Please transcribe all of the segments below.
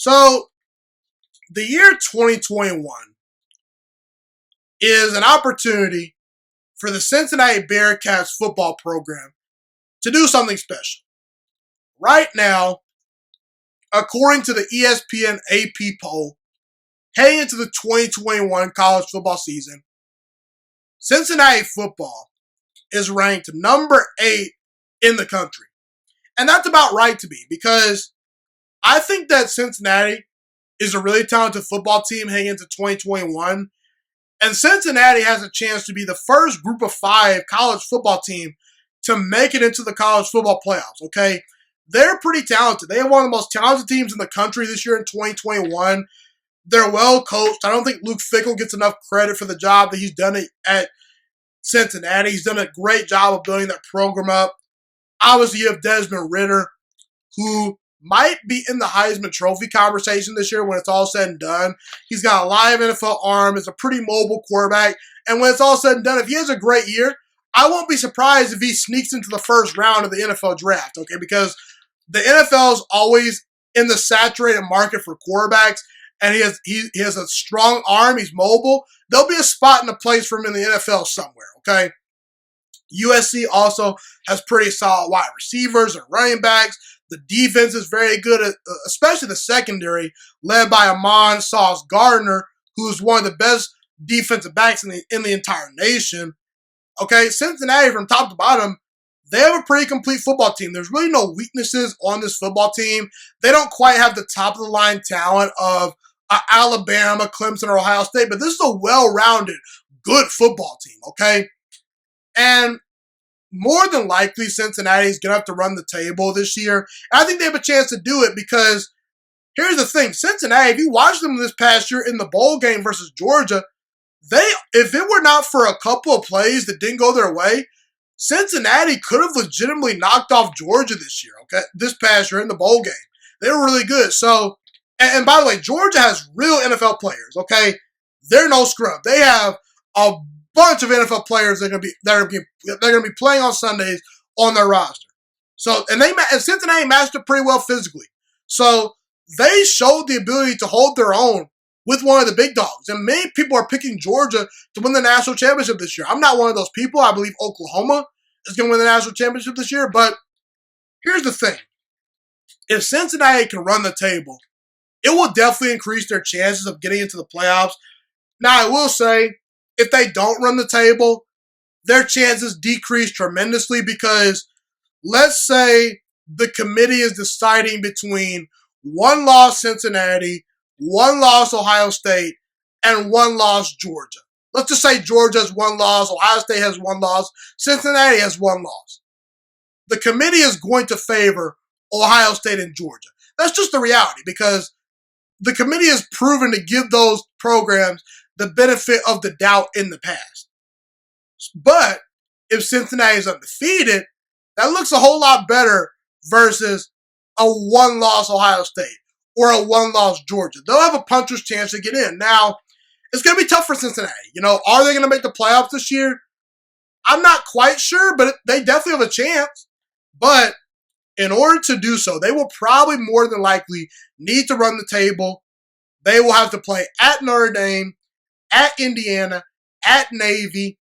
So, the year 2021 is an opportunity for the Cincinnati Bearcats football program to do something special. Right now, according to the ESPN AP poll, heading into the 2021 college football season, Cincinnati football is ranked number 8 in the country. And that's about right to me because I think that Cincinnati is a really talented football team heading into 2021. And Cincinnati has a chance to be the first group of 5 college football team to make it into the college football playoffs, okay? They're pretty talented. They have one of the most talented teams in the country this year in 2021. They're well coached. I don't think Luke Fickell gets enough credit for the job that he's done at Cincinnati. He's done a great job of building that program up. Obviously, you have Desmond Ridder, who might be in the Heisman Trophy conversation this year when it's all said and done. He's got a live NFL arm. Is a pretty mobile quarterback. And when it's all said and done, if he has a great year, I won't be surprised if he sneaks into the first round of the NFL draft, okay? Because the NFL is always in the saturated market for quarterbacks, and he has a strong arm. He's mobile. There'll be a spot in the place for him in the NFL somewhere, okay? USC also has pretty solid wide receivers and running backs. The defense is very good, especially the secondary, led by Amon Sauce Gardner, who's one of the best defensive backs in the entire nation. Okay, Cincinnati, from top to bottom, they have a pretty complete football team. There's really no weaknesses on this football team. They don't quite have the top-of-the-line talent of Alabama, Clemson, or Ohio State, but this is a well-rounded, good football team, okay? And more than likely, Cincinnati is going to have to run the table this year. And I think they have a chance to do it because here's the thing. Cincinnati, if you watch them this past year in the bowl game versus Georgia, if it were not for a couple of plays that didn't go their way, Cincinnati could have legitimately knocked off Georgia this year, okay? This past year in the bowl game. They were really good. So, and by the way, Georgia has real NFL players, okay? They're no scrub. They have a bunch of NFL players that are going to be playing on Sundays on their roster. So, and Cincinnati matched up pretty well physically. So, they showed the ability to hold their own with one of the big dogs. And many people are picking Georgia to win the national championship this year. I'm not one of those people. I believe Oklahoma is going to win the national championship this year. But here's the thing. If Cincinnati can run the table, it will definitely increase their chances of getting into the playoffs. Now, I will say, if they don't run the table, their chances decrease tremendously because let's say the committee is deciding between one loss Cincinnati, one loss Ohio State, and one loss Georgia. Let's just say Georgia has one loss, Ohio State has one loss, Cincinnati has one loss. The committee is going to favor Ohio State and Georgia. That's just the reality because the committee has proven to give those programs the benefit of the doubt in the past. But if Cincinnati is undefeated, that looks a whole lot better versus a one-loss Ohio State or a one-loss Georgia. They'll have a puncher's chance to get in. Now, it's going to be tough for Cincinnati. Are they going to make the playoffs this year? I'm not quite sure, but they definitely have a chance. But in order to do so, they will probably more than likely need to run the table. They will have to play at Notre Dame, at Indiana, at Navy,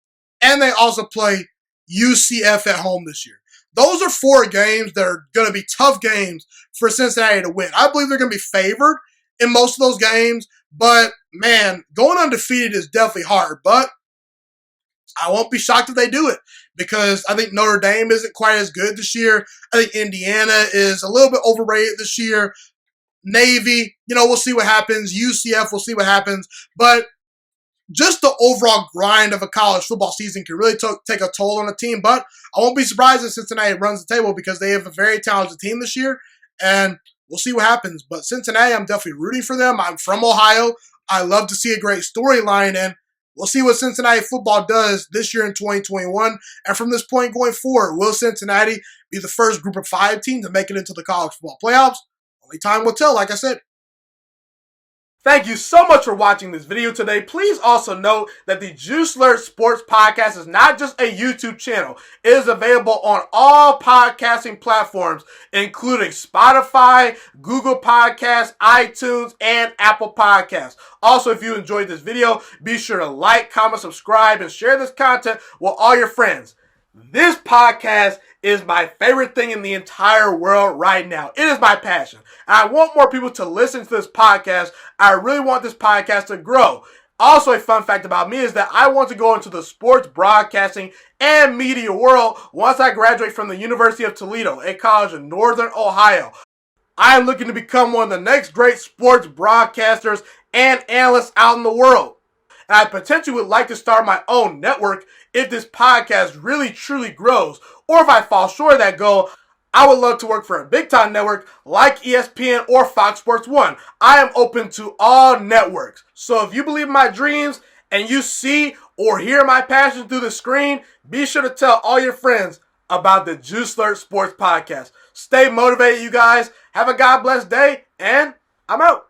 and they also play UCF at home this year. Those are 4 games that are going to be tough games for Cincinnati to win. I believe they're going to be favored in most of those games, but man, going undefeated is definitely hard. But I won't be shocked if they do it because I think Notre Dame isn't quite as good this year. I think Indiana is a little bit overrated this year. Navy, we'll see what happens. UCF, we'll see what happens. But just the overall grind of a college football season can really take a toll on a team. But I won't be surprised if Cincinnati runs the table because they have a very talented team this year. And we'll see what happens. But Cincinnati, I'm definitely rooting for them. I'm from Ohio. I love to see a great storyline. And we'll see what Cincinnati football does this year in 2021. And from this point going forward, will Cincinnati be the first group of 5 team to make it into the college football playoffs? Only time will tell, like I said. Thank you so much for watching this video today. Please also note that the Juiciest Sports Podcast is not just a YouTube channel. It is available on all podcasting platforms, including Spotify, Google Podcasts, iTunes, and Apple Podcasts. Also, if you enjoyed this video, be sure to like, comment, subscribe, and share this content with all your friends. This podcast is my favorite thing in the entire world right now. It is my passion. I want more people to listen to this podcast. I really want this podcast to grow. Also, a fun fact about me is that I want to go into the sports broadcasting and media world once I graduate from the University of Toledo, a college in Northern Ohio. I am looking to become one of the next great sports broadcasters and analysts out in the world. And I potentially would like to start my own network if this podcast really truly grows. Or if I fall short of that goal, I would love to work for a big time network like ESPN or Fox Sports 1. I am open to all networks. So if you believe in my dreams and you see or hear my passion through the screen, be sure to tell all your friends about the Juiciest Sports Podcast. Stay motivated, you guys. Have a God bless day, and I'm out.